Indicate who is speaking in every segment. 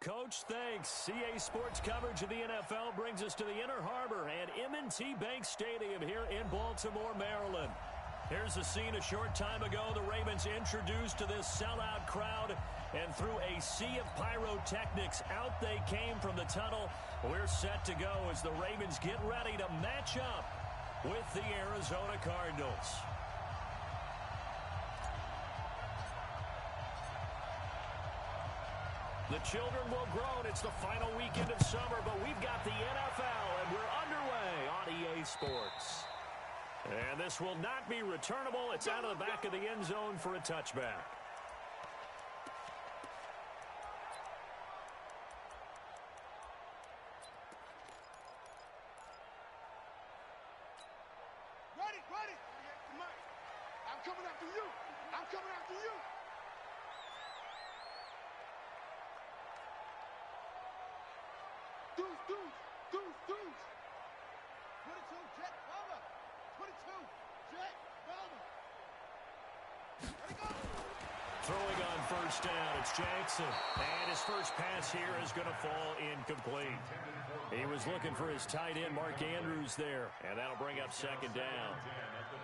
Speaker 1: Coach, thanks. CA Sports coverage of the NFL brings us to the Inner Harbor and M&T Bank Stadium here in Baltimore, Maryland. Here's the scene a short time ago. The Ravens introduced to this sellout crowd, and through a sea of pyrotechnics, out they came from the tunnel. We're set to go as the Ravens get ready to match up with the Arizona Cardinals. The children will groan. It's the final weekend of summer, but we've got the NFL, and we're underway on EA Sports. And this will not be returnable. It's out of the back of the end zone for a touchback.
Speaker 2: Ready. I'm coming after you. Deuce. 22, Jet, Bubba. 22, Jet, Bubba. Let it go.
Speaker 1: Throwing on first down, it's Jackson. And his first pass here is going to fall incomplete. He was looking for his tight end, Mark Andrews, there. And that'll bring up second down.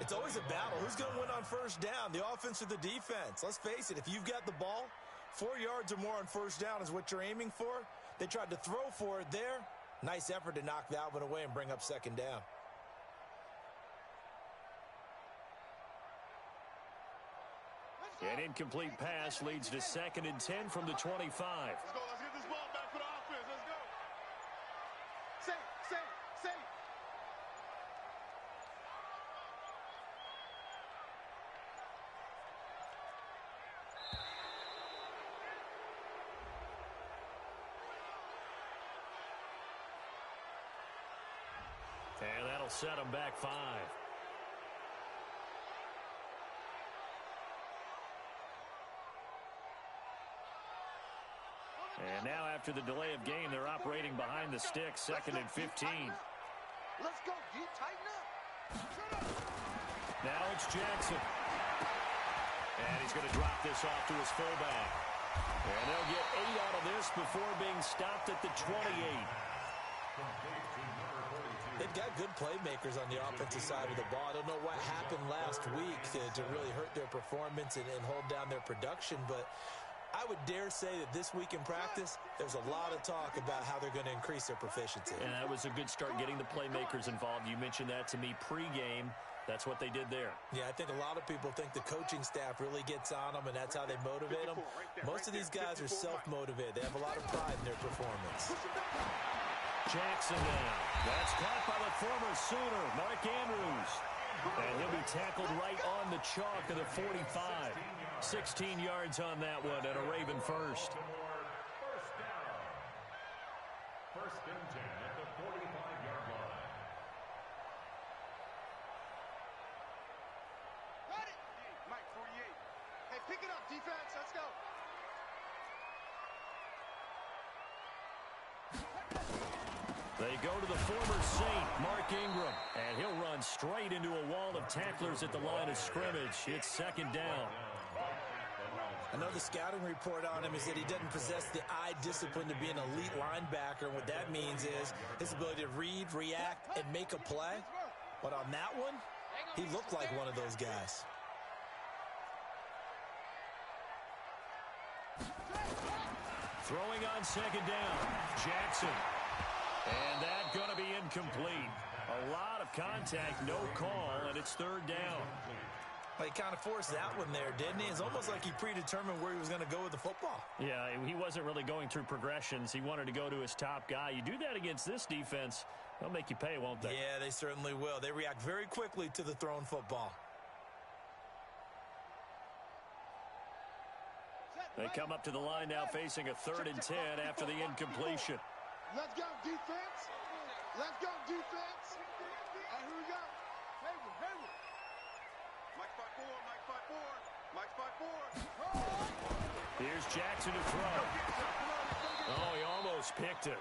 Speaker 3: It's always a battle. Who's going to win on first down, the offense or the defense? Let's face it, if you've got the ball, 4 yards or more on first down is what you're aiming for. They tried to throw for it there. Nice effort to knock that one away and bring up second down.
Speaker 1: An incomplete pass leads to 2nd and 10 from the 25.
Speaker 2: Let's get this ball back for the offense. Let's go. Say.
Speaker 1: And that'll set them back 5. And now after the delay of game, they're operating behind the sticks, 2nd and 15.
Speaker 2: Let's go, D. Tighten up.
Speaker 1: Now it's Jackson. And he's going to drop this off to his fullback. And they'll get 8 out of this before being stopped at the 28.
Speaker 3: They've got good playmakers on the offensive side of the ball. I don't know what happened last week to really hurt their performance and hold down their production, but I would dare say that this week in practice, there's a lot of talk about how they're going to increase their proficiency.
Speaker 1: And that was a good start getting the playmakers involved. You mentioned that to me pregame. That's what they did there.
Speaker 3: Yeah, I think a lot of people think the coaching staff really gets on them, and that's how they motivate them. Most of these guys are self-motivated. They have a lot of pride in their performance.
Speaker 1: Jackson now. That's caught by the former Sooner, Mark Andrews. And he'll be tackled right on the chalk of the 45. 16 yards on that one and a Raven first.
Speaker 4: First and 10 at the 45-yard line.
Speaker 2: Got it. Mike, 48. Hey, pick it up, defense. Let's go.
Speaker 1: They go to the former Saint, Mark Ingram, and he'll run straight into a wall of tacklers at the line of scrimmage. It's 2nd down.
Speaker 3: I know the scouting report on him is that he doesn't possess the eye discipline to be an elite linebacker. And what that means is his ability to read, react, and make a play. But on that one, he looked like one of those guys.
Speaker 1: Throwing on 2nd down, Jackson. And that's going to be incomplete. A lot of contact, no call, and it's 3rd down.
Speaker 3: Well, he kind of forced that one there, didn't he? It's almost like he predetermined where he was going to go with the football.
Speaker 1: Yeah, he wasn't really going through progressions. He wanted to go to his top guy. You do that against this defense, they'll make you pay, won't they?
Speaker 3: Yeah, they certainly will. They react very quickly to the thrown football.
Speaker 1: They come up to the line now facing a 3rd and 10 after the incompletion.
Speaker 2: Let's go, defense. Let's go, defense. And here we go. Hayward. Mike 5-4.
Speaker 1: Here's Jackson to throw. Oh, he almost picked it.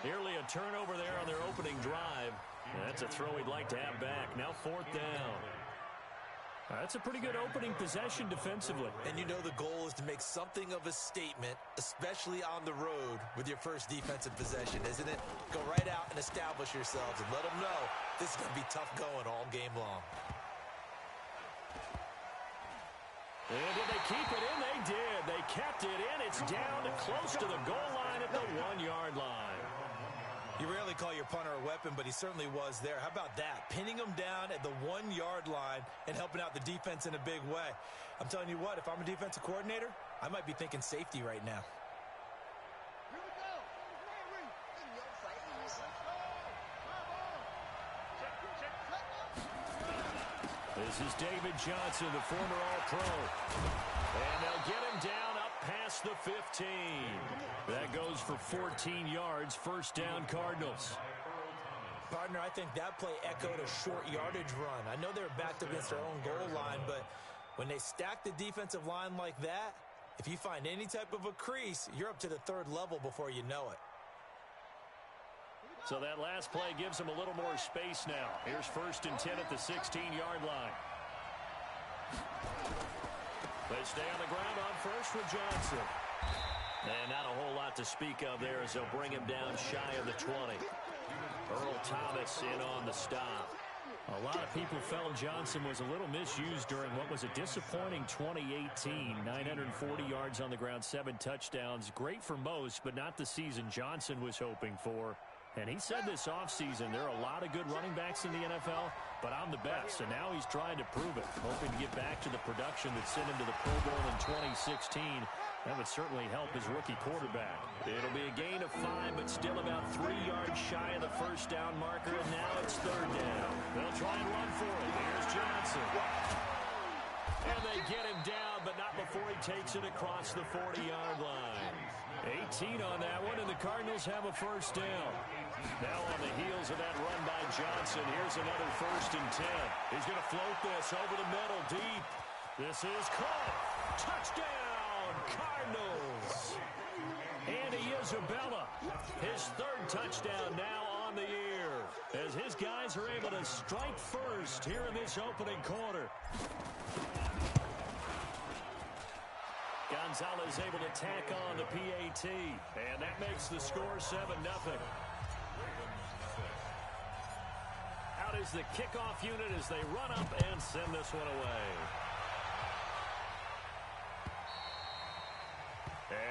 Speaker 1: Nearly a turnover there on their opening drive. That's a throw he'd like to have back. Now 4th down. That's a pretty good opening possession defensively.
Speaker 3: And you know the goal is to make something of a statement, especially on the road with your first defensive possession, isn't it? Go right out and establish yourselves and let them know this is going to be tough going all game long.
Speaker 1: And did they keep it in? They did. They kept it in. It's down to close to the goal line at the 1-yard line.
Speaker 3: You rarely call your punter a weapon, but he certainly was there. How about that? Pinning him down at the 1-yard line and helping out the defense in a big way. I'm telling you what, if I'm a defensive coordinator, I might be thinking safety right now.
Speaker 2: Here we go.
Speaker 1: This is David Johnson, the former All-Pro. And they'll get him down up past the 15. That goes for 14 yards, first down Cardinals.
Speaker 3: Partner, I think that play echoed a short yardage run. I know they were backed up against their own goal line, but when they stack the defensive line like that, if you find any type of a crease, you're up to the third level before you know it.
Speaker 1: So that last play gives them a little more space now. Here's first and 10 at the 16-yard line. They stay on the ground on first with Johnson. And not a whole lot to speak of there as they'll bring him down shy of the 20. Earl Thomas in on the stop. A lot of people felt Johnson was a little misused during what was a disappointing 2018. 940 yards on the ground, 7 touchdowns. Great for most, but not the season Johnson was hoping for. And he said this offseason there are a lot of good running backs in the NFL, but I'm the best. And now he's trying to prove it, hoping to get back to the production that sent him to the Pro Bowl in 2016. That would certainly help his rookie quarterback. It'll be a gain of 5, but still about 3 yards shy of the first down marker, and now it's third down. They'll try and run for it. Here's Johnson. And they get him down, but not before he takes it across the 40-yard line. 18 on that one, and the Cardinals have a first down. Now on the heels of that run by Johnson, here's another first and 10. He's going to float this over the middle deep. This is caught. Touchdown, Cardinals. Andy Isabella, his third touchdown now on the year, as his guys are able to strike first here in this opening quarter. Gonzalez able to tack on the PAT, and that makes the score 7-0. Out is the kickoff unit as they run up and send this one away.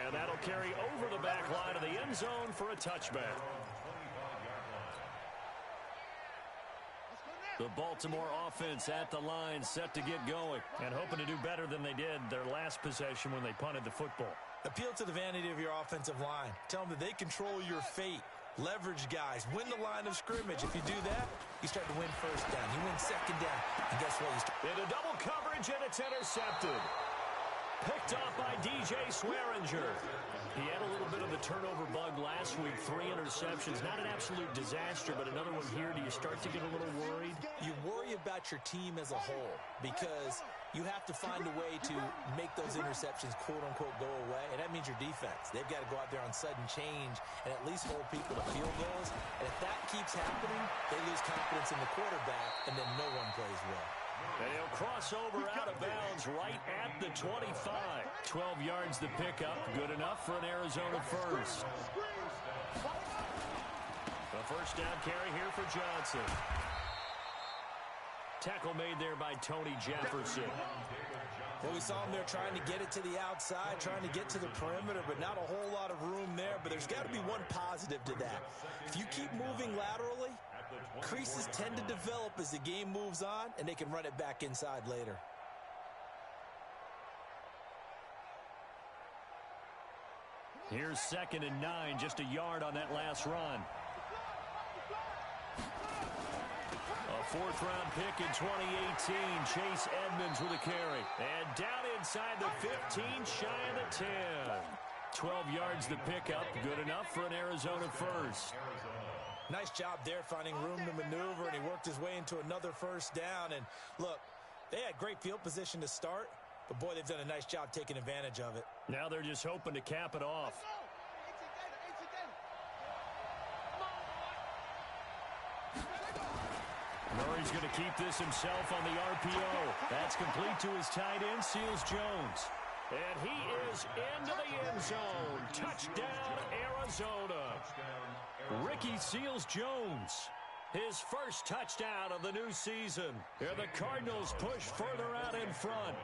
Speaker 1: And that'll carry over the back line of the end zone for a touchback. The Baltimore offense at the line, set to get going, and hoping to do better than they did their last possession when they punted the football.
Speaker 3: Appeal to the vanity of your offensive line. Tell them that they control your fate. Leverage guys. Win the line of scrimmage. If you do that, you start to win first down. You win second down. And guess what?
Speaker 1: Into double coverage, and it's intercepted. Picked off by DJ Swearinger. He had a little bit of a turnover bug last week. 3 interceptions. Not an absolute disaster, but another one here. Do you start to get a little worried?
Speaker 3: You worry about your team as a whole because you have to find a way to make those interceptions quote-unquote go away, and that means your defense. They've got to go out there on sudden change and at least hold people to field goals. And if that keeps happening, they lose confidence in the quarterback, and then no one plays well.
Speaker 1: And he'll cross over out of bounds right at the 25. 12 yards the pickup. Good enough for an Arizona first. The first down carry here for Johnson. Tackle made there by Tony Jefferson.
Speaker 3: Well, we saw him there trying to get it to the outside, trying to get to the perimeter, but not a whole lot of room there. But there's got to be one positive to that. If you keep moving laterally, creases tend to develop as the game moves on, and they can run it back inside later.
Speaker 1: Here's 2nd and 9, just a yard on that last run. A 4th-round pick in 2018, Chase Edmonds with a carry. And down inside the 15, shy of the 10. 12 yards the pickup, good enough for an Arizona first.
Speaker 3: Nice job there finding room to maneuver, and he worked his way into another first down. And look, they had great field position to start, but boy, they've done a nice job taking advantage of it.
Speaker 1: Now they're just hoping to cap it off. Murray's going to keep this himself on the RPO. That's complete to his tight end, Seals Jones. And he is into the end zone. Touchdown, Arizona. Ricky Seals Jones. His first touchdown of the new season. And the Cardinals push further out in front.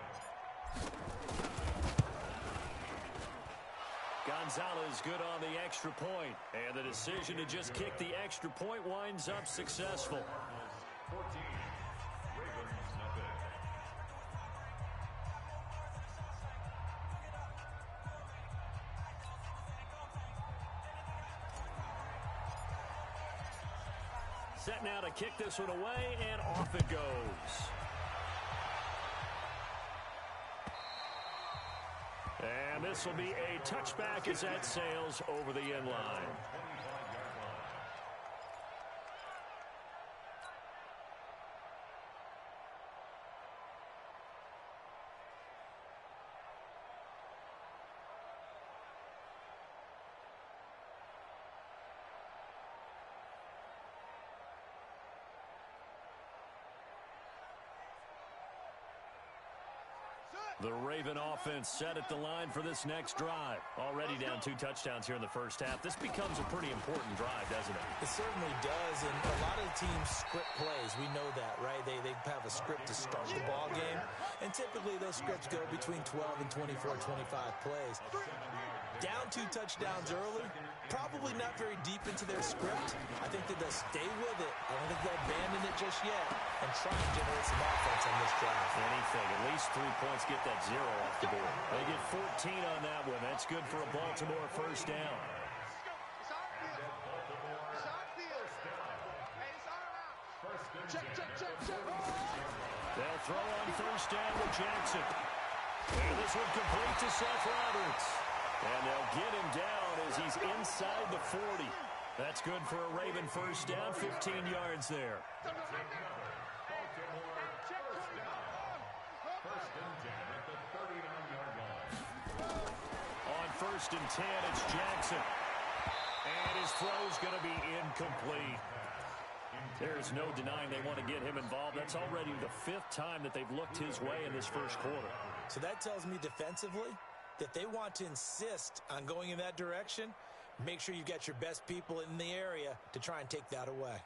Speaker 1: Gonzalez good on the extra point. And the decision to just kick the extra point winds up successful.
Speaker 4: 14. Ravens nothing.
Speaker 1: Set now to kick this one away, and off it goes. And this will be a touchback as that sails over the end line. The Raven offense set at the line for this next drive. Already down 2 touchdowns here in the first half. This becomes a pretty important drive, doesn't it?
Speaker 3: It certainly does, and a lot of the teams script plays. We know that, right? They have a script to start the ball game, and typically those scripts go between 12 and 24, 25 plays. Down 2 touchdowns early, probably not very deep into their script. I think that they'll stay with it. I don't think they'll abandon it just yet and try and generate some offense on this drive.
Speaker 1: Anything. At least 3 points, get that 0 off the board. They get 14 on that one. That's good for a Baltimore first down. They'll throw on first down with Jackson. And this one complete to Seth Roberts. And they'll get him down as he's inside the 40. That's good for a Raven first down, 15 yards there. On first and 10, it's Jackson. And his throw's going to be incomplete. There's no denying they want to get him involved. That's already the 5th time that they've looked his way in this first quarter.
Speaker 3: So that tells me defensively that they want to insist on going in that direction. Make sure you've got your best people in the area to try and take that away.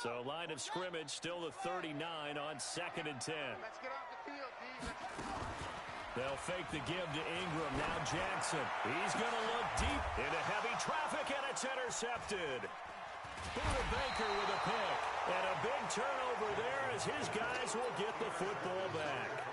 Speaker 1: So line of scrimmage, still the 39 on 2nd and 10.
Speaker 2: Let's get off the field, D.
Speaker 1: They'll fake the give to Ingram. Now Jackson. He's going to look deep into heavy traffic, and it's intercepted. Buda Baker with a pick. And a big turnover there as his guys will get the football back.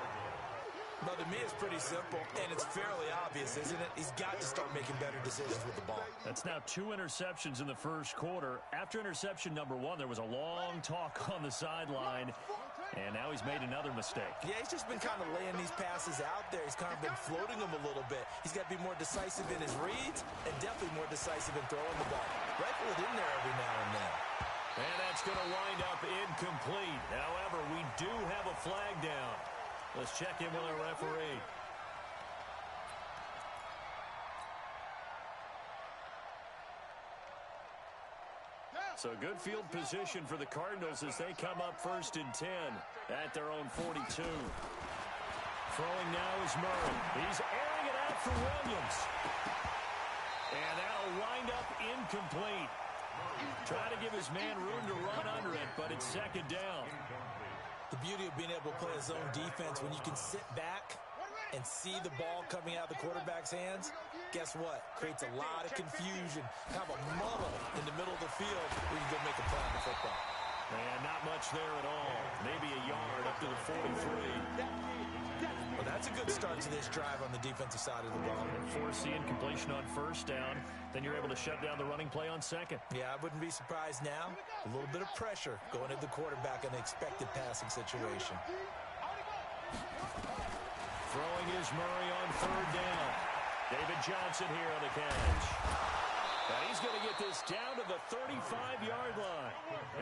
Speaker 3: Well, to me, it's pretty simple, and it's fairly obvious, isn't it? He's got to start making better decisions with the ball.
Speaker 1: That's now 2 interceptions in the first quarter. After interception number 1, there was a long talk on the sideline, and now he's made another mistake.
Speaker 3: Yeah, he's just been kind of laying these passes out there. He's kind of been floating them a little bit. He's got to be more decisive in his reads and definitely more decisive in throwing the ball. Rifle it in there every now and then.
Speaker 1: And that's going to wind up incomplete. However, we do have a flag down. Let's check in with our referee. So good field position for the Cardinals as they come up first and 10 at their own 42. Throwing now is Murray. He's airing it out for Williams. And that'll wind up incomplete. Trying to give his man room to run under it, but it's 2nd down.
Speaker 3: The beauty of being able to play a zone defense when you can sit back and see the ball coming out of the quarterback's hands, guess what? Creates a lot of confusion, kind of a muddle in the middle of the field where you can go make a play on the football.
Speaker 1: And not much there at all. Maybe a yard up to the 43.
Speaker 3: Well, that's a good start to this drive on the defensive side of the ball.
Speaker 1: Force the incompletion on first down. Then you're able to shut down the running play on 2nd.
Speaker 3: Yeah, I wouldn't be surprised now. A little bit of pressure going at the quarterback in an expected passing situation.
Speaker 1: Throwing is Murray on 3rd down. David Johnson here on the catch. And he's going to get this down to the 35-yard line.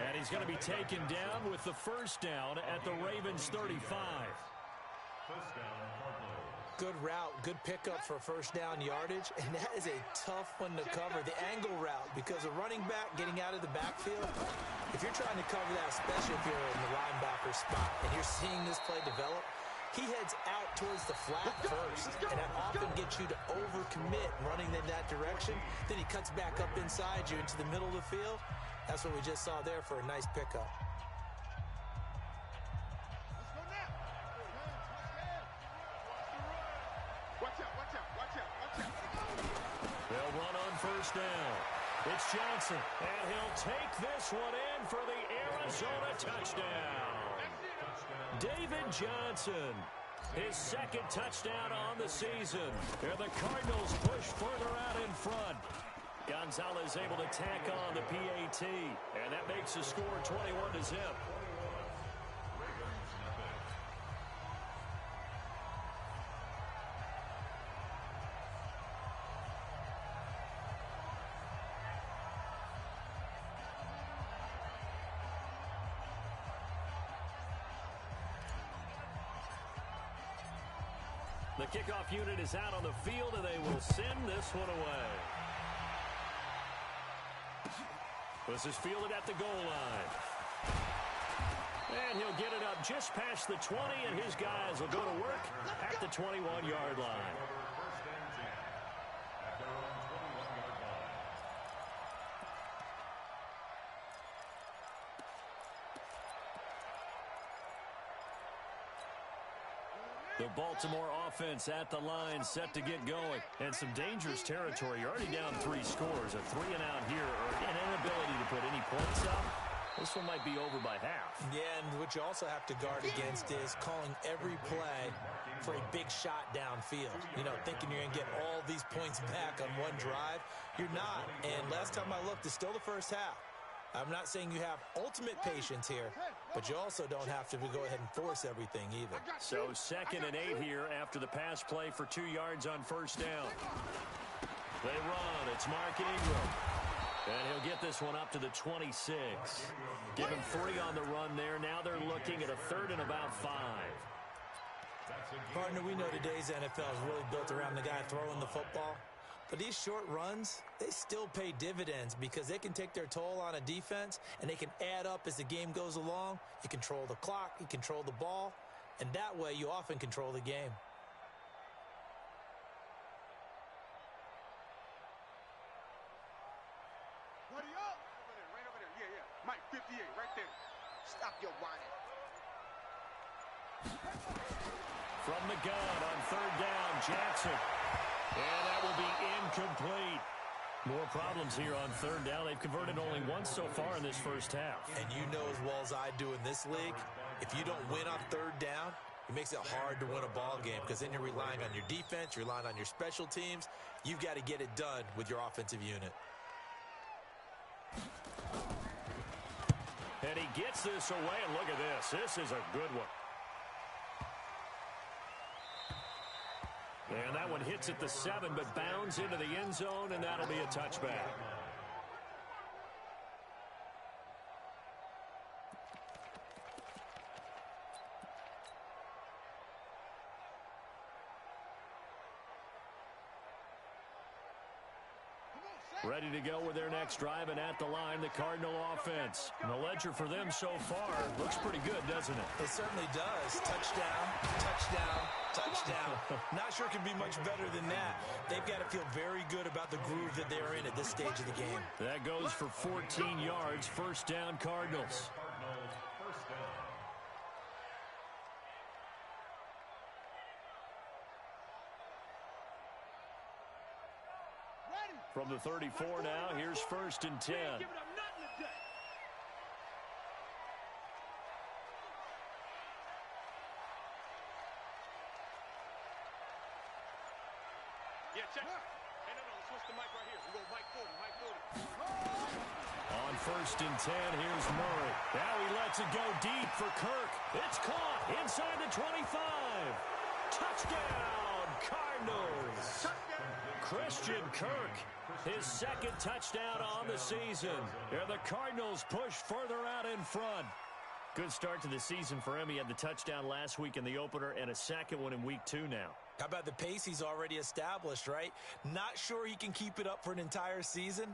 Speaker 1: And he's going to be taken down with the first down at the Ravens 35.
Speaker 4: First down, Cardinals.
Speaker 3: Good route, good pickup for first down yardage, and that is a tough one to cover, the angle route, because a running back getting out of the backfield, if you're trying to cover that, especially if you're in the linebacker spot, and you're seeing this play develop, he heads out towards the flat first, and that often gets you to overcommit running in that direction. Then he cuts back up inside you into the middle of the field. That's what we just saw there for a nice pickup.
Speaker 1: They'll run on first down. It's Johnson, and he'll take this one in for the Arizona touchdown. David Johnson, his second touchdown on the season. Here the Cardinals push further out in front. Gonzalez able to tack on the PAT, and that makes the score 21-0. The kickoff unit is out on the field, and they will send this one away. This is fielded at the goal line. And he'll get it up just past the 20, and his guys will go to work at the 21-yard line. The Baltimore offense at the line, set to get going. And some dangerous territory. You're already down 3 scores. A 3-and-out here, or an inability to put any points up. This one might be over by half.
Speaker 3: Yeah, and what you also have to guard against is calling every play for a big shot downfield. You know, thinking you're going to get all these points back on one drive. You're not. And last time I looked, it's still the first half. I'm not saying you have ultimate patience here, but you also don't have to go ahead and force everything either.
Speaker 1: So 2nd and 8 here after the pass play for 2 yards on first down. They run. It's Mark Ingram. And he'll get this one up to the 26. Give him 3 on the run there. Now they're looking at a 3rd and about 5.
Speaker 3: Partner, we know today's NFL is really built around the guy throwing the football. But these short runs, they still pay dividends because they can take their toll on a defense, and they can add up as the game goes along. You control the clock, you control the ball, and that way you often control the game.
Speaker 2: Right over there. Yeah. Mike, 58, right there. Stop your whining.
Speaker 1: From the gun on 3rd down, Jackson. And that will be incomplete. More problems here on 3rd down. They've converted only once so far in this first half.
Speaker 3: And you know as well as I do in this league, if you don't win on 3rd down, it makes it hard to win a ball game because then you're relying on your defense, you're relying on your special teams. You've got to get it done with your offensive unit.
Speaker 1: And he gets this away, and look at this. This is a good one. And that one hits at the 7, but bounds into the end zone, and that'll be a touchback. Ready to go with their next drive, and at the line, the Cardinal offense. And the ledger for them so far looks pretty good, doesn't it?
Speaker 3: It certainly does. Touchdown, touchdown, touchdown. Not sure it can be much better than that. They've got to feel very good about the groove that they're in at this stage of the game.
Speaker 1: That goes for 14 yards. First down, Cardinals. From the 34 now, here's 1st and 10. On 1st and 10, here's Murray. Now he lets it go deep for Kirk. It's caught inside the 25. Touchdown, Cardinals. Christian Kirk, his 2nd touchdown on the season. The Cardinals push further out in front. Good start to the season for him. He had the touchdown last week in the opener and a 2nd one in week 2 now.
Speaker 3: How about the pace he's already established, right? Not sure he can keep it up for an entire season,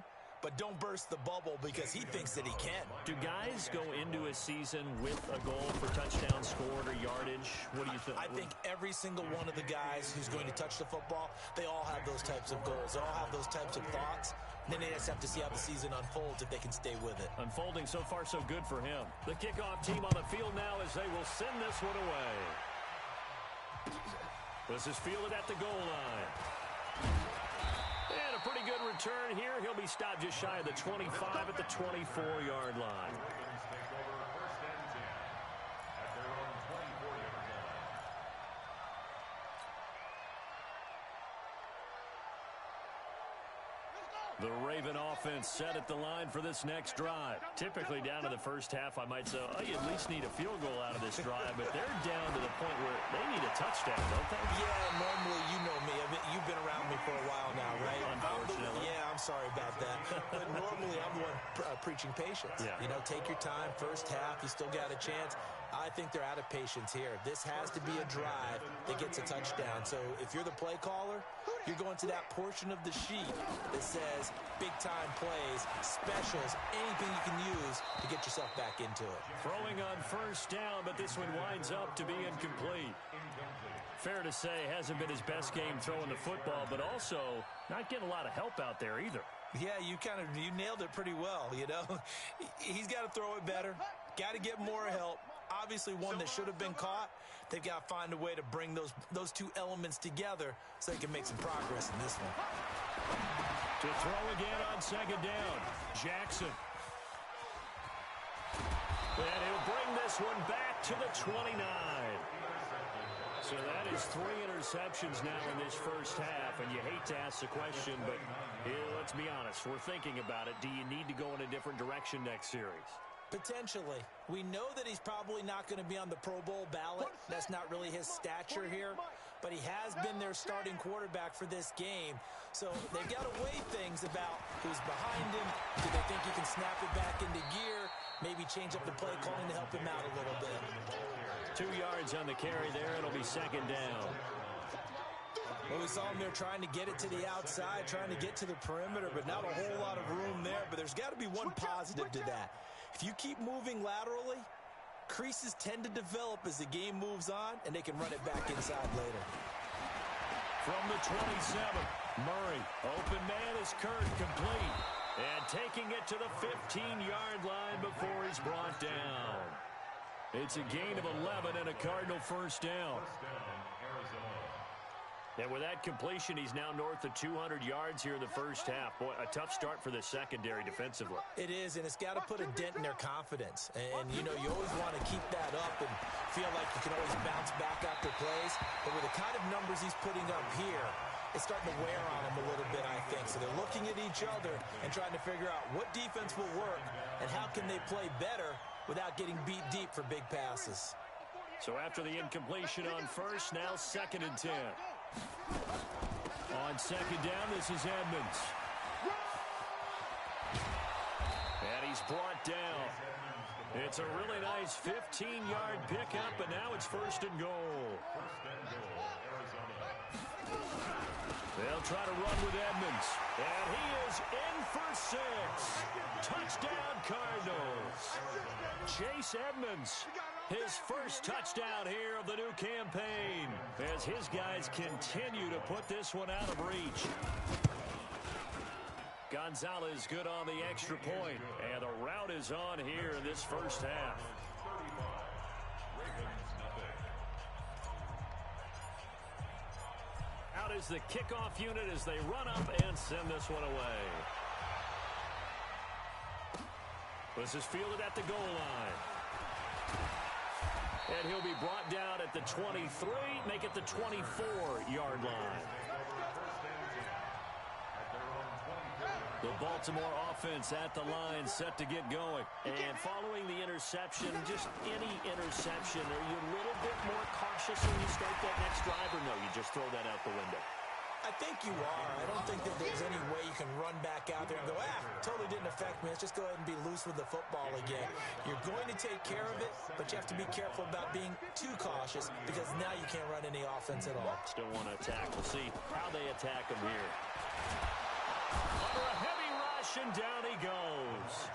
Speaker 3: but don't burst the bubble because he thinks that he can.
Speaker 1: Do guys go into a season with a goal for touchdowns scored or yardage? What do you think?
Speaker 3: I think every single one of the guys who's going to touch the football, they all have those types of goals. They all have those types of thoughts. And then they just have to see how the season unfolds if they can stay with it.
Speaker 1: Unfolding so far so good for him. The kickoff team on the field now as they will send this one away. This is fielded at the goal line. And a pretty good return here. He'll be stopped just shy of the 25 at the 24-yard line. The Raven offense set at the line for this next drive. Typically down to the first half, I might say, oh, you at least need a field goal out of this drive, but they're down to the point where they need a touchdown, don't they?
Speaker 3: Yeah, normally, you know me. You've been around me for a while now, right?
Speaker 1: Unfortunately.
Speaker 3: I'm sorry about that. But normally, I'm the one preaching patience.
Speaker 1: Yeah.
Speaker 3: You know, take your time. First half, you still got a chance. I think they're out of patience here. This has to be a drive that gets a touchdown. So if you're the play caller, you're going to that portion of the sheet that says big-time plays, specials, anything you can use to get yourself back into it.
Speaker 1: Throwing on first down, but this one winds up to be incomplete. Fair to say, hasn't been his best game throwing the football, but also not getting a lot of help out there either.
Speaker 3: Yeah, you nailed it pretty well, you know. He's got to throw it better, got to get more help. Obviously one that should have been caught. They've got to find a way to bring those two elements together so they can make some progress in this one.
Speaker 1: To throw again on second down, Jackson. And he'll bring this one back to the 29. So that is 3 interceptions now in this first half, and you hate to ask the question, but let's be honest, we're thinking about it. Do you need to go in a different direction next series?
Speaker 3: Potentially. We know that he's probably not going to be on the Pro Bowl ballot. That's not really his stature here. But he has been their starting quarterback for this game. So they've got to weigh things about who's behind him. Do they think he can snap it back into gear? Maybe change up the play calling to help him out a little bit.
Speaker 1: 2 yards on the carry there. It'll be second down.
Speaker 3: Well, we saw him there trying to get it to the outside, trying to get to the perimeter, but not a whole lot of room there. But there's got to be one positive to that. If you keep moving laterally, creases tend to develop as the game moves on, and they can run it back inside later.
Speaker 1: From the 27, Murray. Open man is Kirk, complete. And taking it to the 15-yard line before he's brought down. It's a gain of 11 and a Cardinal first down. And with that completion, he's now north of 200 yards here in the first half. Boy, a tough start for the secondary defensively.
Speaker 3: It is, and it's got to put a dent in their confidence. And, you know, you always want to keep that up and feel like you can always bounce back after plays. But with the kind of numbers he's putting up here, it's starting to wear on them a little bit, I think. So they're looking at each other and trying to figure out what defense will work and how can they play better without getting beat deep for big passes.
Speaker 1: So after the incompletion on first, now 2nd and 10. On second down, this is Edmonds. And he's brought down. It's a really nice 15-yard pickup, and now it's 1st and goal. They'll try to run with Edmonds. And he is in for 6. Touchdown, Cardinals. Chase Edmonds. His first touchdown here of the new campaign as his guys continue to put this one out of reach. Gonzalez good on the extra point, and the route is on here in this first half. Out is the kickoff unit as they run up and send this one away. This is fielded at the goal line. And he'll be brought down at the 23, make it the 24-yard line. The Baltimore offense at the line set to get going. And following the interception, just any interception, are you a little bit more cautious when you start that next drive, or no, you just throw that out the window?
Speaker 3: I think you are. I don't think that there's any way you can run back out there and go, totally didn't affect me. Let's just go ahead and be loose with the football again. You're going to take care of it, but you have to be careful about being too cautious because now you can't run any offense at all.
Speaker 1: Still want to attack. We'll see how they attack him here. Under a heavy rush, and down he goes.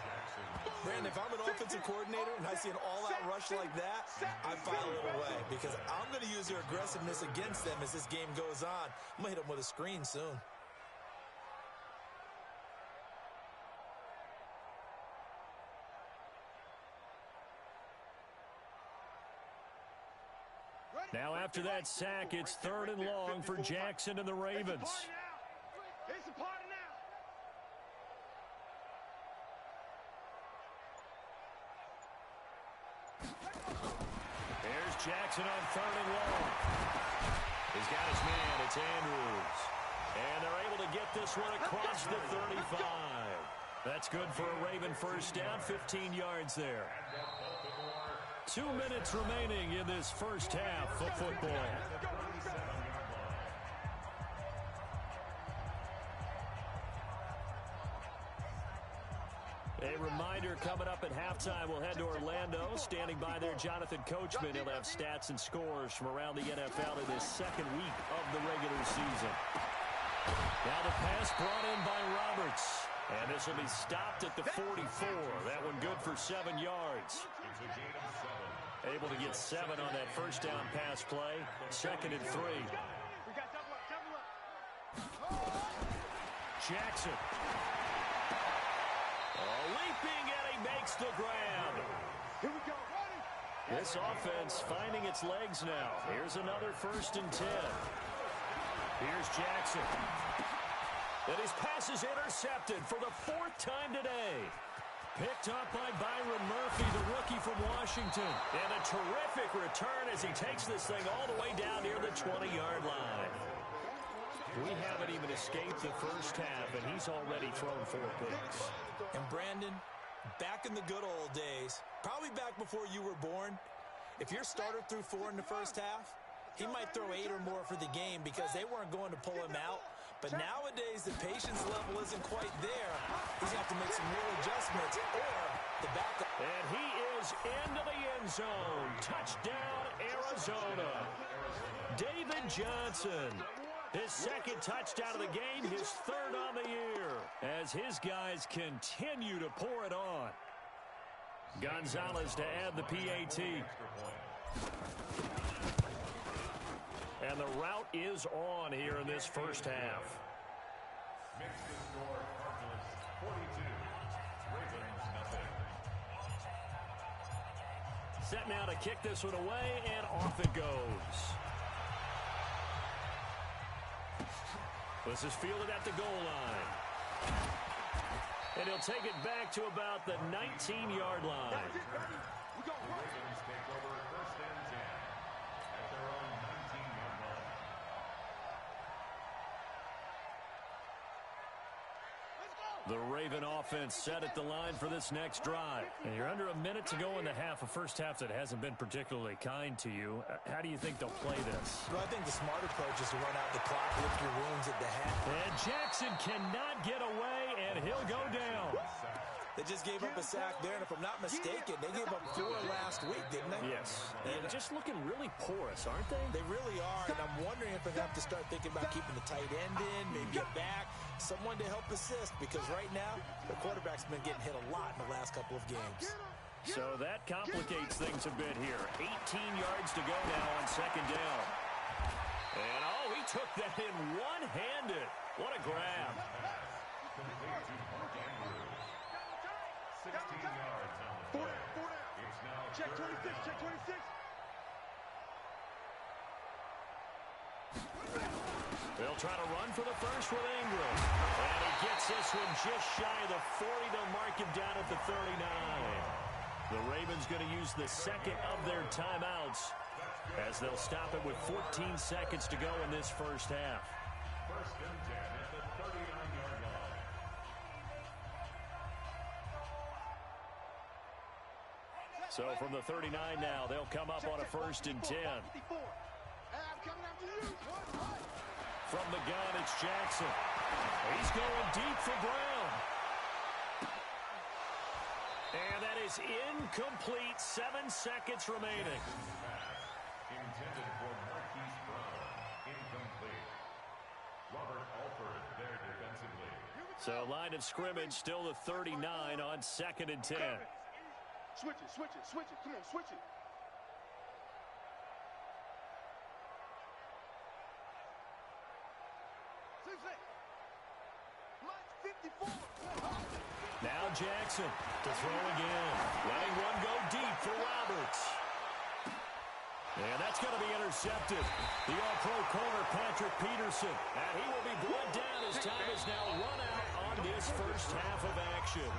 Speaker 3: Brandon, if I'm an offensive coordinator and I see an all-out rush like that, I file it away because I'm going to use their aggressiveness against them as this game goes on. I'm going to hit them with a screen soon.
Speaker 1: Now after that sack, it's 3rd and long for Jackson and the Ravens.
Speaker 2: It's a party now.
Speaker 1: Here's Jackson on 3rd and long. He's got his man. It's Andrews. And they're able to get this one across the 35. That's good for a Raven first down, 15 yards there. 2 minutes remaining in this first half of football. A reminder coming up at halftime, we'll head to Orlando. Standing by there, Jonathan Coachman. He'll have stats and scores from around the NFL in this second week of the regular season. Now the pass brought in by Roberts. And this will be stopped at the 44. That one good for 7 yards. Able to get 7 on that first down pass play. 2nd and 3.
Speaker 2: We got double up.
Speaker 1: Jackson. Leaping, and he makes the grab.
Speaker 2: Here we go.
Speaker 1: This offense finding its legs now. Here's another 1st and 10. Here's Jackson. And his pass is intercepted for the 4th time today. Picked up by Byron Murphy, the rookie from Washington. And a terrific return as he takes this thing all the way down near the 20-yard line. We haven't even escaped the first half, and he's already thrown 4 picks.
Speaker 3: And Brandon, back in the good old days, probably back before you were born, if your starter threw 4 in the first half, he might throw 8 or more for the game because they weren't going to pull him out. But nowadays, the patience level isn't quite there. He's got to make some real adjustments or the backup.
Speaker 1: And he is into the end zone. Touchdown, Arizona. David Johnson. His 2nd touchdown of the game, his 3rd on the year, as his guys continue to pour it on. Gonzalez to add the PAT. And the route is on here in this first half.
Speaker 4: Makes the score Cardinals 42, Ravens nothing.
Speaker 1: Set now to kick this one away, and off it goes. This is fielded at the goal line. And he'll take it back to about the 19-yard line.
Speaker 4: The Ravens take over 1st and 10 at their own 19-yard line.
Speaker 1: The Raven offense set at the line for this next drive. And you're under a minute to go in the half, a first half that hasn't been particularly kind to you. How do you think they'll play this?
Speaker 3: Well, I think the smart approach is to run out the clock, lift your wounds at the half.
Speaker 1: And Jackson cannot get away, and he'll go down.
Speaker 3: They just gave up a sack there, and if I'm not mistaken, they gave up 4 last week, didn't they?
Speaker 1: Yes. And just looking really porous, aren't they?
Speaker 3: They really are, and I'm wondering if they're going to have to start thinking about keeping the tight end in, maybe a back, someone to help assist, because right now, the quarterback's been getting hit a lot in the last couple of games.
Speaker 1: So that complicates things a bit here. 18 yards to go now on 2nd down. And, he took that in one-handed. What a grab.
Speaker 4: 16 yards on the play. It's now
Speaker 2: Check 26, check 26.
Speaker 1: They'll try to run for the first with Ingram. And he gets this one just shy of the 40. They'll mark him down at the 39. The Ravens going to use the 2nd of their timeouts as they'll stop it with 14 seconds to go in this first half.
Speaker 4: 1st and 10 at the 39-yard line.
Speaker 1: So from the 39 now, they'll come up on a 1st and 10.
Speaker 2: Hey, I'm coming after you.
Speaker 1: From the gun, it's Jackson. He's going deep for Brown. And that is incomplete. 7 seconds remaining.
Speaker 4: Intended for Marquise Brown. Incomplete. Robert Alford there defensively.
Speaker 1: So line of scrimmage still the 39 on 2nd and 10.
Speaker 2: Switch it, switch it, switch it. Come on, switch it.
Speaker 1: Now Jackson to throw again. Letting one go deep for Roberts. And that's going to be intercepted. The all-pro corner, Patrick Peterson. And he will be brought down as time is now run out on this first half of action.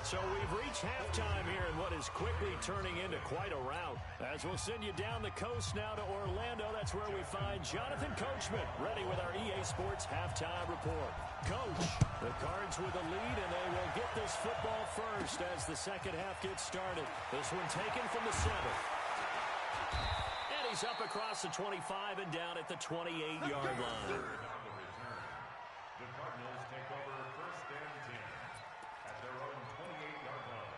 Speaker 1: So we've reached halftime here in what is quickly turning into quite a rout. As we'll send you down the coast now to Orlando, that's where we find Jonathan Coachman ready with our EA Sports halftime report. Coach, the Cards with a lead, and they will get this football first as the second half gets started. This one taken from the 7. And he's up across the 25 and down at the 28-yard line.
Speaker 4: The Cardinals take over 1st and 10 at their own 28-yard line.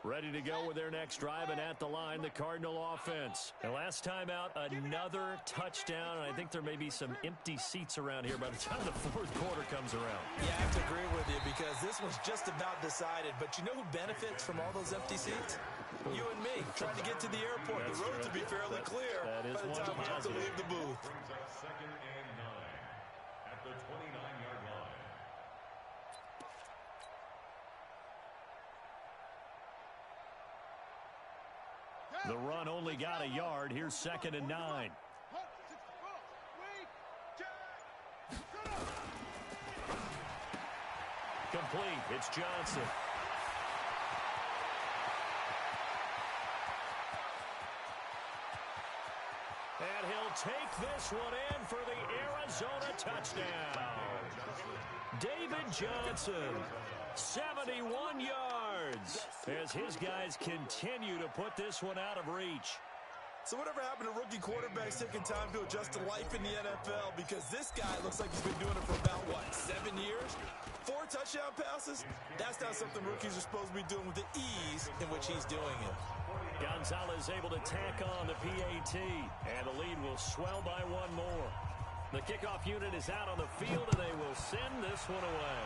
Speaker 1: Ready to go with their next drive, and at the line, the Cardinal offense. And last time out, another touchdown, and I think there may be some empty seats around here by the time the 4th quarter comes around.
Speaker 3: Yeah, I have to agree with you because this one's just about decided. But you know who benefits from all those empty seats? You and me, trying to get to the airport. The road to be fairly clear
Speaker 1: That is
Speaker 3: by the time we have to leave the booth.
Speaker 4: Brings up 2nd and 9 at the 29-yard line.
Speaker 1: The run only got a yard. Here's 2nd and 9. Complete. It's Johnson. And he'll take this one in for the Arizona touchdown. David Johnson, 71 yards, as his guys continue to put this one out of reach.
Speaker 3: So whatever happened to rookie quarterbacks taking time to adjust to life in the NFL? Because this guy looks like he's been doing it for about, 7 years? 4 touchdown passes? That's not something rookies are supposed to be doing with the ease in which he's doing it.
Speaker 1: Gonzalez able to tack on the PAT, and the lead will swell by 1 more. The kickoff unit is out on the field, and they will send this one away.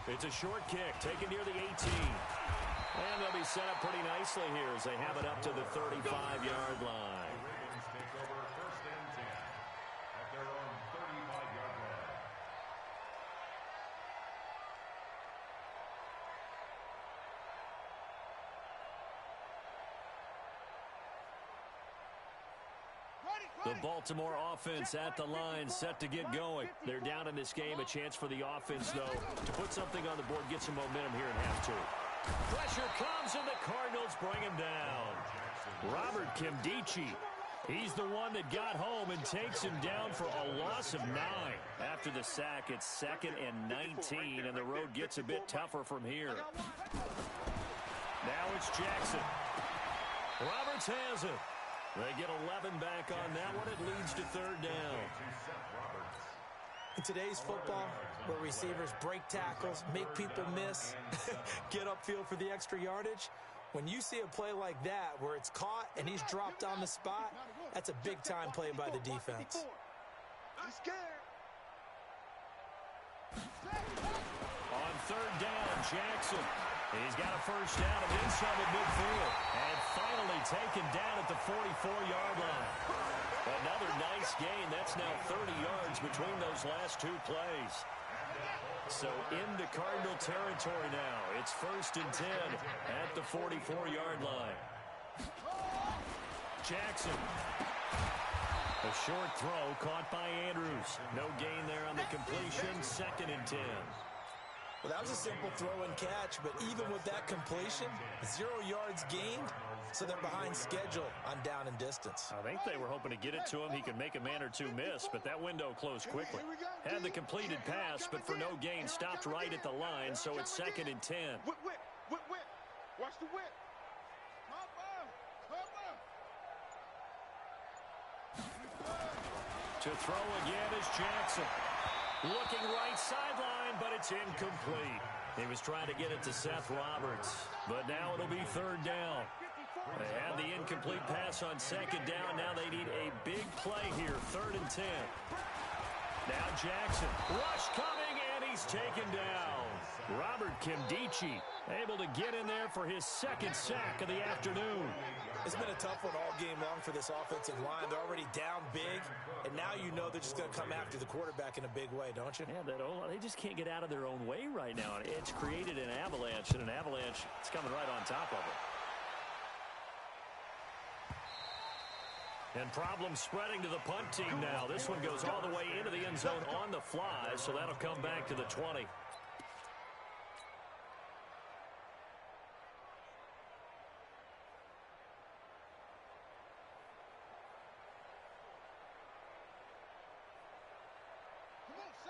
Speaker 1: It's a short kick taken near the 18. And they'll be set up pretty nicely here as they have it up to the 35-yard line.
Speaker 4: The Ravens take over 1st and 10 at their own 35-yard line.
Speaker 1: The Baltimore offense at the line, set to get going. They're down in this game. A chance for the offense, though, to put something on the board, get some momentum here in half 2. Pressure comes, and the Cardinals bring him down. Robert Kimdichie, he's the one that got home and takes him down for a loss of 9. After the sack, it's 2nd and 19, and the road gets a bit tougher from here. Now it's Jackson. Roberts has it. They get 11 back on that one. It leads to 3rd down.
Speaker 3: In today's football, where receivers break tackles, make people miss, get upfield for the extra yardage, when you see a play like that where it's caught and he's dropped on the spot, that's a big-time play by the defense.
Speaker 1: On 3rd down, Jackson. He's got a first down and then some at midfield. And finally taken down at the 44-yard line. Another nice gain. That's now 30 yards between those last 2 plays. So into Cardinal territory now. It's 1st and 10 at the 44-yard line. Jackson. A short throw caught by Andrews. No gain there on the completion. 2nd and 10.
Speaker 3: Well, that was a simple throw and catch, but even with that completion, 0 yards gained, so they're behind schedule on down and distance.
Speaker 1: I think they were hoping to get it to him. He could make a man or two miss, but that window closed quickly. Had the completed pass, but for no gain, stopped right at the line, so it's 2nd and 10.
Speaker 2: Whip. Watch the whip.
Speaker 1: To throw again is Jackson. Looking right sideline, but it's incomplete. He was trying to get it to Seth Roberts, but now it'll be 3rd down. They had the incomplete pass on 2nd down. Now they need a big play here, 3rd and 10. Now Jackson. Rush coming, and he's taken down. Robert Kimdichie able to get in there for his 2nd sack of the afternoon.
Speaker 3: It's been a tough one all game long for this offensive line. They're already down big, and now you know they're just going to come after the quarterback in a big way, don't you?
Speaker 1: Yeah, they just can't get out of their own way right now. It's created an avalanche, and an avalanche is coming right on top of it. And problems spreading to the punt team now. This one goes all the way into the end zone on the fly, so that'll come back to the 20.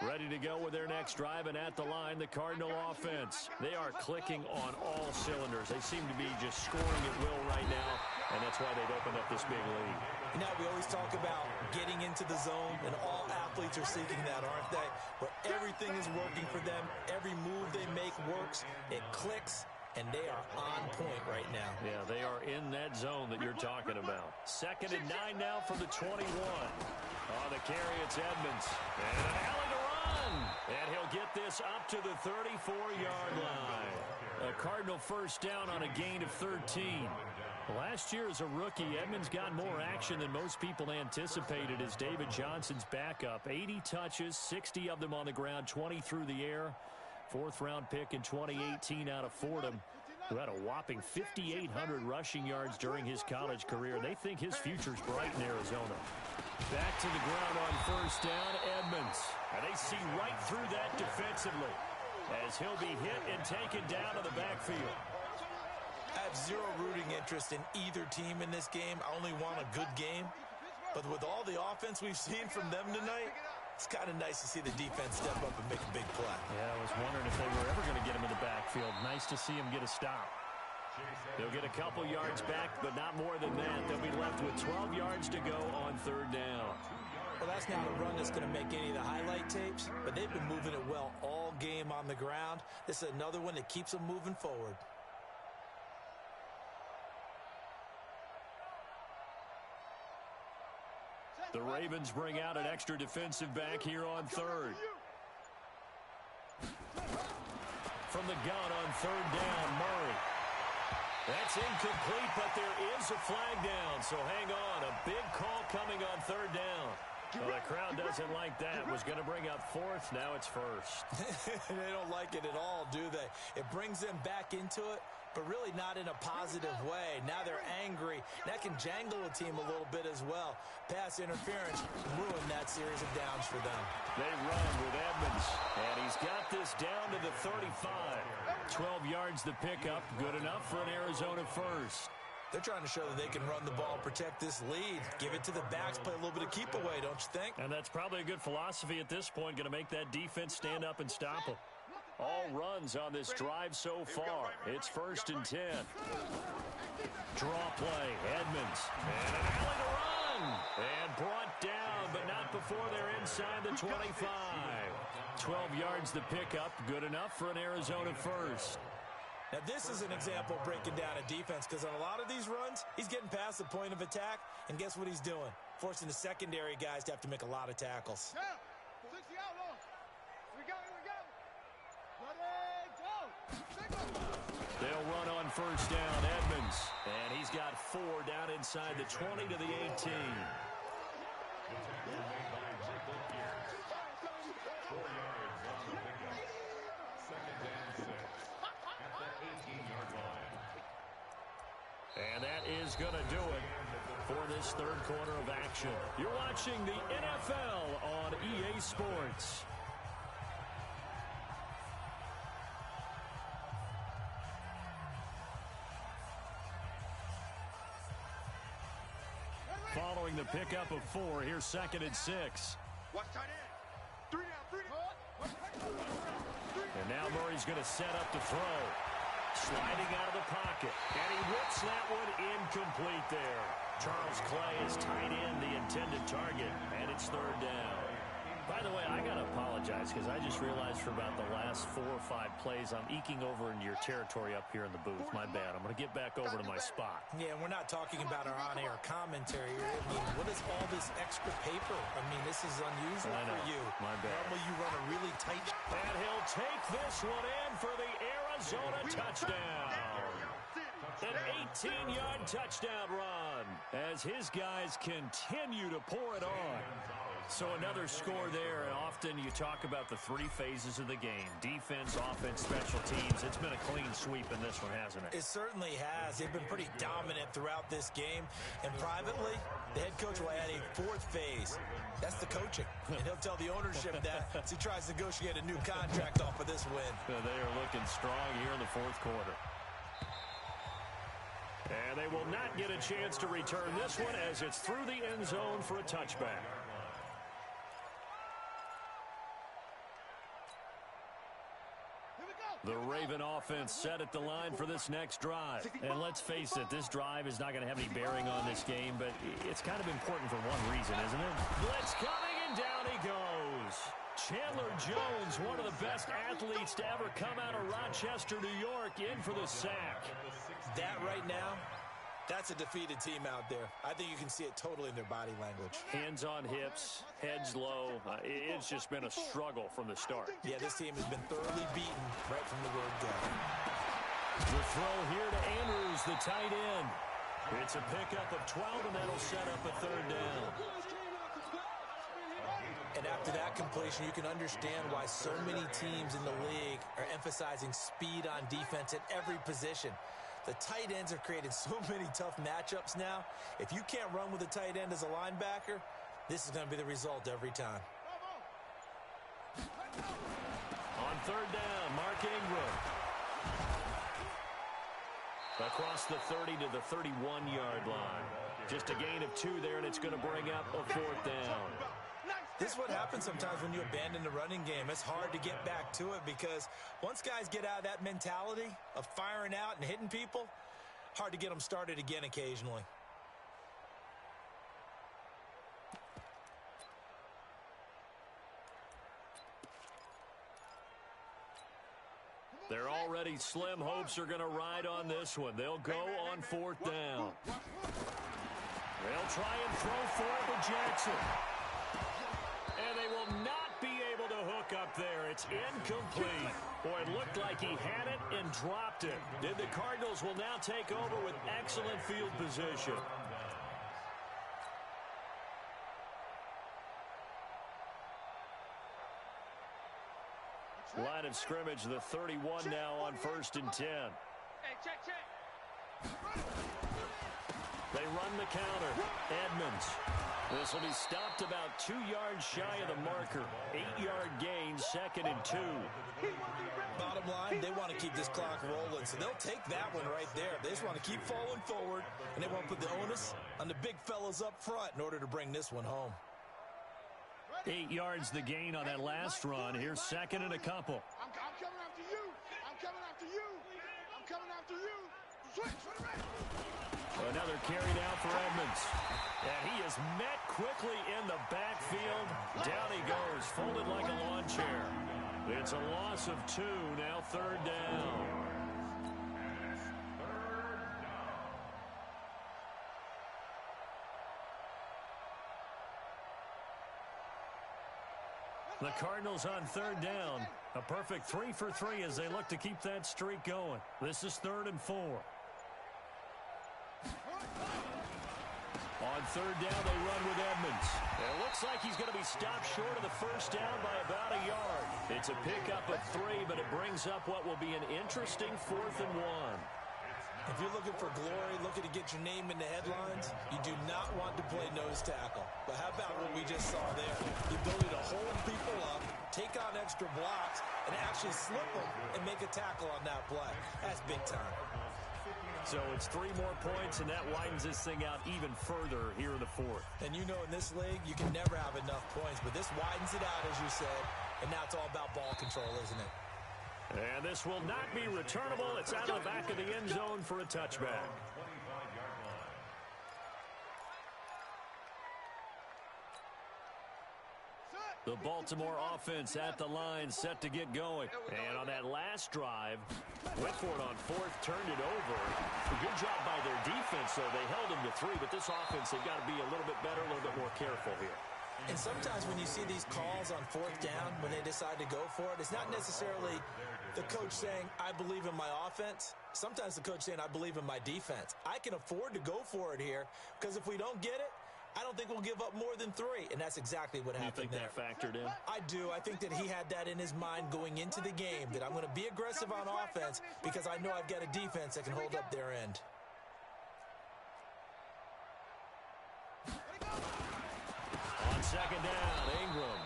Speaker 1: Ready to go with their next drive, and at the line, the Cardinal offense. They are clicking on all cylinders. They seem to be just scoring at will right now, and that's why they've opened up this big lead.
Speaker 3: You know, we always talk about getting into the zone, and all athletes are seeking that, aren't they? Where everything is working for them, every move they make works, it clicks, and they are on point right now.
Speaker 1: Yeah, they are in that zone that you're talking about. 2nd and 9 now from the 21. On the carry, it's Edmonds. And an alley to run. And he'll get this up to the 34-yard line. A Cardinal 1st down on a gain of 13. Last year as a rookie, Edmonds got more action than most people anticipated as David Johnson's backup. 80 touches, 60 of them on the ground, 20 through the air. 4th-round pick in 2018 out of Fordham, who had a whopping 5,800 rushing yards during his college career. They think his future's bright in Arizona. Back to the ground on 1st down, Edmonds. And they see right through that defensively as he'll be hit and taken down to the backfield.
Speaker 3: I have zero rooting interest in either team in this game. I only want a good game. But with all the offense we've seen from them tonight, it's kind of nice to see the defense step up and make a big play.
Speaker 1: Yeah, I was wondering if they were ever going to get him in the backfield. Nice to see him get a stop. They'll get a couple yards back, but not more than that. They'll be left with 12 yards to go on 3rd down.
Speaker 3: Well, that's not a run that's going to make any of the highlight tapes, but they've been moving it well all game on the ground. This is another one that keeps them moving forward.
Speaker 1: The Ravens bring out an extra defensive back here on 3rd. From the gun on 3rd down, Murray. That's incomplete, but there is a flag down, so hang on. A big call coming on 3rd down. Well, the crowd doesn't like that. Was going to bring up 4th. Now it's 1st.
Speaker 3: They don't like it at all, do they? It brings them back into it, but really not in a positive way. Now they're angry. That can jangle a team a little bit as well. Pass interference ruined that series of downs for them.
Speaker 1: They run with Edmonds, and he's got this down to the 35. 12 yards the pickup, good enough for an Arizona 1st.
Speaker 3: They're trying to show that they can run the ball and protect this lead. Give it to the backs, play a little bit of keep away, don't you think?
Speaker 1: And that's probably a good philosophy at this point, going to make that defense stand up and stop them. All runs on this drive so far. It's 1st and 10. Draw play, Edmonds. And an alley to run. And brought down, but not before they're inside the 25. 12 yards the pickup, good enough for an Arizona 1st.
Speaker 3: Now, this is an example of breaking down a defense because on a lot of these runs, he's getting past the point of attack, and guess what he's doing? Forcing the secondary guys to have to make a lot of tackles.
Speaker 2: Yeah. 60 out, Lord. Here we go. Let it go.
Speaker 1: They'll run on 1st down, Edmonds. And he's got 4 down inside the 20 to the 18. And that is going to do it for this 3rd quarter of action. You're watching the NFL on EA Sports. following the pickup of 4. Here's 2nd and 6.
Speaker 2: Watch tight end. 3 down.
Speaker 1: And now Murray's going to set up to throw. Sliding out of the pocket. And he whips that one incomplete there. Charles Clay is tight end, the intended target. And it's 3rd down. By the way, I got to apologize because I just realized for about the last 4 or 5 plays, I'm eking over into your territory up here in the booth. My bad. I'm going to get back over to my spot.
Speaker 3: Yeah, we're not talking about our on-air commentary here. I mean, what is all this extra paper? I mean, this is unusual for you.
Speaker 1: My bad.
Speaker 3: Normally you run a really tight...
Speaker 1: And he'll take this one in for the Arizona touchdown. An 18-yard touchdown run as his guys continue to pour it on. So another score there, and often you talk about the 3 phases of the game. Defense, offense, special teams. It's been a clean sweep in this one, hasn't it?
Speaker 3: It certainly has. They've been pretty dominant throughout this game. And privately, the head coach will add a 4th phase. That's the coaching. And he'll tell the ownership that as he tries to negotiate a new contract off of this win.
Speaker 1: They are looking strong here in the 4th quarter. And they will not get a chance to return this one as it's through the end zone for a touchback. The Raven offense set at the line for this next drive. And let's face it, this drive is not going to have any bearing on this game, but it's kind of important for one reason, isn't it? Blitz coming, and down he goes. Chandler Jones, one of the best athletes to ever come out of Rochester, New York, in for the sack.
Speaker 3: That right now, that's a defeated team out there. I think you can see it totally in their body language.
Speaker 1: Hands on hips, heads low. It's just been a struggle from the start.
Speaker 3: Yeah, this team has been thoroughly beaten right from the word go.
Speaker 1: The throw here to Andrews, the tight end. It's a pickup of 12, and that'll set up a 3rd down.
Speaker 3: And after that completion, you can understand why so many teams in the league are emphasizing speed on defense at every position. The tight ends are creating so many tough matchups now. If you can't run with a tight end as a linebacker, this is going to be the result every time.
Speaker 1: On 3rd down, Mark Ingram. Across the 30 to the 31-yard line. Just a gain of 2 there, and it's going to bring up a 4th down.
Speaker 3: This is what happens sometimes when you abandon the running game. It's hard to get back to it because once guys get out of that mentality of firing out and hitting people, hard to get them started again occasionally.
Speaker 1: They're already slim hopes are going to ride on this one. They'll go on 4th down. They'll try and throw for it to Jackson. And they will not be able to hook up there. It's incomplete. Boy, it looked like he had it and dropped it. The Cardinals will now take over with excellent field position. Line of scrimmage, the 31 now on 1st and 10.
Speaker 2: Hey, check.
Speaker 1: They run the counter. Edmonds. This will be stopped about 2 yards shy of the marker. 8-yard gain, 2nd and 2.
Speaker 3: Bottom line, they want to keep this clock rolling, so they'll take that one right there. They just want to keep falling forward, and they want to put the onus on the big fellas up front in order to bring this one home.
Speaker 1: 8 yards the gain on that last run. Here's 2nd and a couple.
Speaker 2: I'm coming after you. I'm coming after you. I'm coming after you. Switch for the right.
Speaker 1: Another carry down for Edmonds. And he is met quickly in the backfield. Down he goes, folded like a lawn chair. It's a loss of 2, now 3rd down. The Cardinals on 3rd down. A perfect 3 for 3 as they look to keep that streak going. This is 3rd and 4. On 3rd down, they run with Edmonds. It looks like he's going to be stopped short of the 1st down by about a yard. It's a pickup of 3, but it brings up what will be an interesting 4th and 1.
Speaker 3: If you're looking for glory, looking to get your name in the headlines, you do not want to play nose tackle. But how about what we just saw there? The ability to hold people up, take on extra blocks, and actually slip them and make a tackle on that play. That's big time.
Speaker 1: So it's 3 more points, and that widens this thing out even further here in the fourth.
Speaker 3: And you know in this league, you can never have enough points, but this widens it out, as you said, and now it's all about ball control, isn't it?
Speaker 1: And this will not be returnable. It's out of the back of the end zone for a touchback. The Baltimore offense at the line, set to get going. And on that last drive, went for it on 4th, turned it over. A good job by their defense, though. They held them to 3, but this offense, they've got to be a little bit better, a little bit more careful here.
Speaker 3: And sometimes when you see these calls on 4th down, when they decide to go for it, it's not necessarily the coach saying, I believe in my offense. Sometimes the coach saying, I believe in my defense. I can afford to go for it here, because if we don't get it, I don't think we'll give up more than 3, and that's exactly what happened there.
Speaker 1: You think that factored in?
Speaker 3: I do. I think that he had that in his mind going into the game, that I'm going to be aggressive on offense because I know I've got a defense that can hold up their end.
Speaker 1: On 2nd down, Ingram.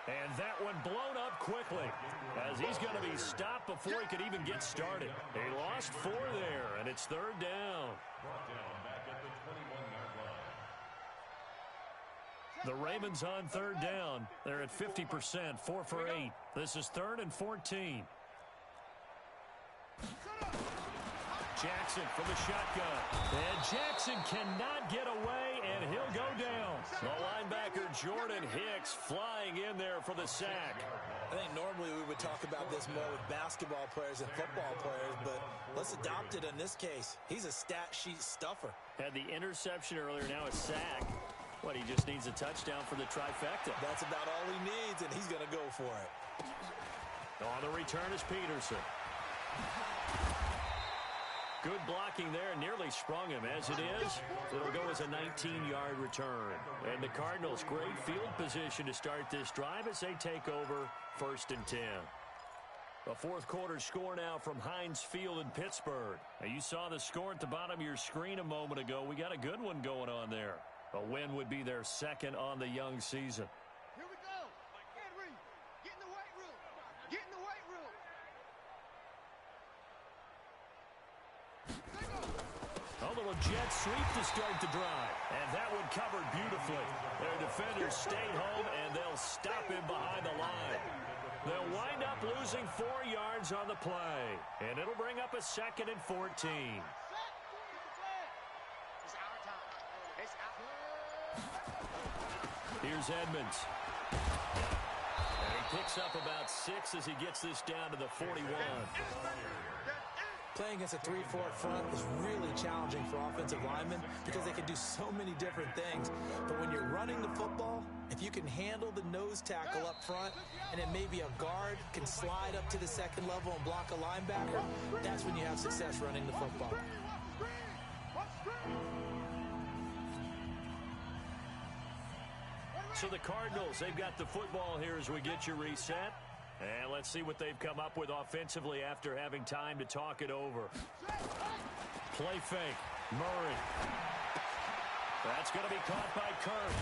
Speaker 1: And that one blown up quickly as he's going to be stopped before he could even get started. He lost 4 there, and it's 3rd down. The Ravens on 3rd down. They're at 50%, 4 for 8. This is 3rd and 14. Jackson from the shotgun. And Jackson cannot get away, and he'll go down. The linebacker Jordan Hicks flying in there for the sack.
Speaker 3: I think normally we would talk about this more with basketball players and football players, but let's adopt it in this case. He's a stat sheet stuffer.
Speaker 1: Had the interception earlier, now a sack. What, he just needs a touchdown for the trifecta.
Speaker 3: That's about all he needs, and he's going to go for it.
Speaker 1: On the return is Peterson. Good blocking there, nearly sprung him. As it is, it'll go as a 19-yard return. And the Cardinals, great field position to start this drive as they take over 1st and 10. The 4th quarter score now from Heinz Field in Pittsburgh. Now, you saw the score at the bottom of your screen a moment ago. We got a good one going on there. A win would be their 2nd on the young season.
Speaker 2: Here we go. Henry, get in the weight room. Get in the weight room.
Speaker 1: A little jet sweep to start the drive. And that one covered beautifully. Their defenders stayed home, and they'll stop him behind the line. They'll wind up losing 4 yards on the play. And it'll bring up a 2nd and 14. Here's Edmonds. And he picks up about 6 as he gets this down to the 41.
Speaker 3: Playing against a 3-4 front is really challenging for offensive linemen because they can do so many different things. But when you're running the football, if you can handle the nose tackle up front and then maybe a guard can slide up to the 2nd level and block a linebacker, that's when you have success running the football.
Speaker 1: So the Cardinals, they've got the football here as we get you reset. And let's see what they've come up with offensively after having time to talk it over. Play fake. Murray. That's going to be caught by Kirk.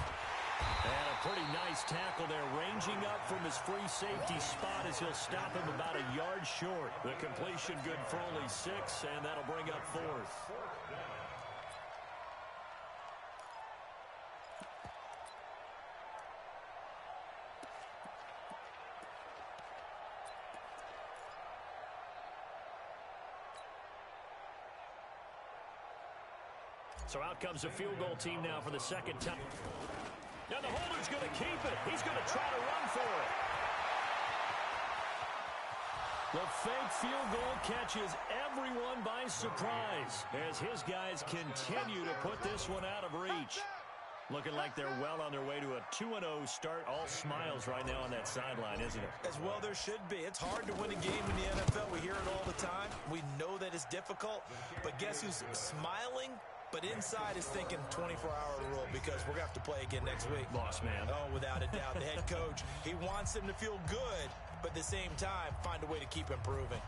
Speaker 1: And a pretty nice tackle there, ranging up from his free safety spot as he'll stop him about a yard short. The completion good for only 6, and that'll bring up 4th. So out comes the field goal team now for the 2nd time. Now the holder's going to keep it. He's going to try to run for it. The fake field goal catches everyone by surprise as his guys continue to put this one out of reach. Looking like they're well on their way to a 2-0 start. All smiles right now on that sideline, isn't it?
Speaker 3: As well there should be. It's hard to win a game in the NFL. We hear it all the time. We know that it's difficult. But guess who's smiling? But inside is thinking 24-hour rule because we're going to have to play again next week.
Speaker 1: Boss man.
Speaker 3: Oh, without a doubt. The head coach, he wants them to feel good, but at the same time, find a way to keep improving.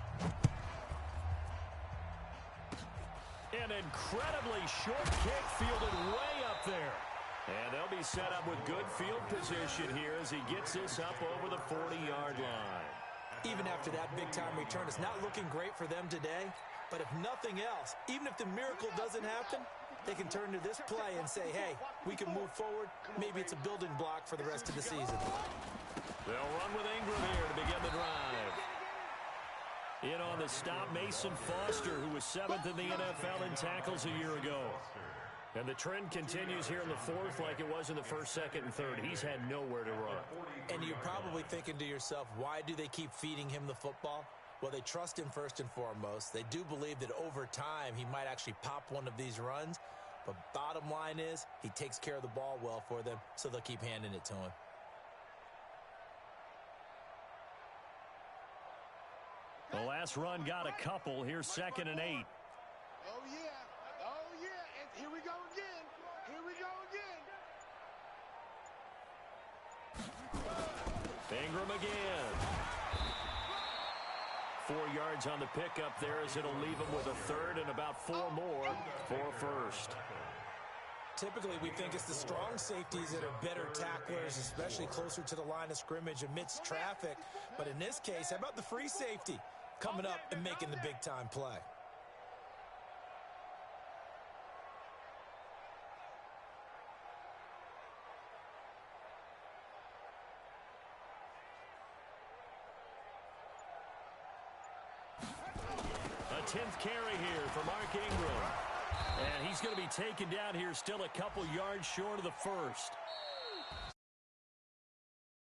Speaker 1: An incredibly short kick fielded way up there. And they'll be set up with good field position here as he gets this up over the 40-yard line.
Speaker 3: Even after that big-time return, it's not looking great for them today. But if nothing else, even if the miracle doesn't happen, they can turn to this play and say, hey, we can move forward. Maybe it's a building block for the rest of the season.
Speaker 1: They'll run with Ingram here to begin the drive. In on the stop, Mason Foster, who was 7th in the NFL in tackles a year ago. And the trend continues here in the fourth like it was in the first, second, and third. He's had nowhere to run.
Speaker 3: And you're probably thinking to yourself, why do they keep feeding him the football? Well, they trust him first and foremost. They do believe that over time he might actually pop one of these runs. But bottom line is he takes care of the ball well for them, so they'll keep handing it to him.
Speaker 1: The last run got a couple. Here's 2nd and 8.
Speaker 2: Oh, yeah. Oh, yeah. And here we go again. Here we go again.
Speaker 1: Ingram again. 4 yards on the pickup there as it'll leave him with a third and about 4 more for a first.
Speaker 3: Typically, we think it's the strong safeties that are better tacklers, especially closer to the line of scrimmage amidst traffic. But in this case, how about the free safety coming up and making the big-time play?
Speaker 1: A 10th carry here for Mark Ingram. And he's going to be taken down here still a couple yards short of the first.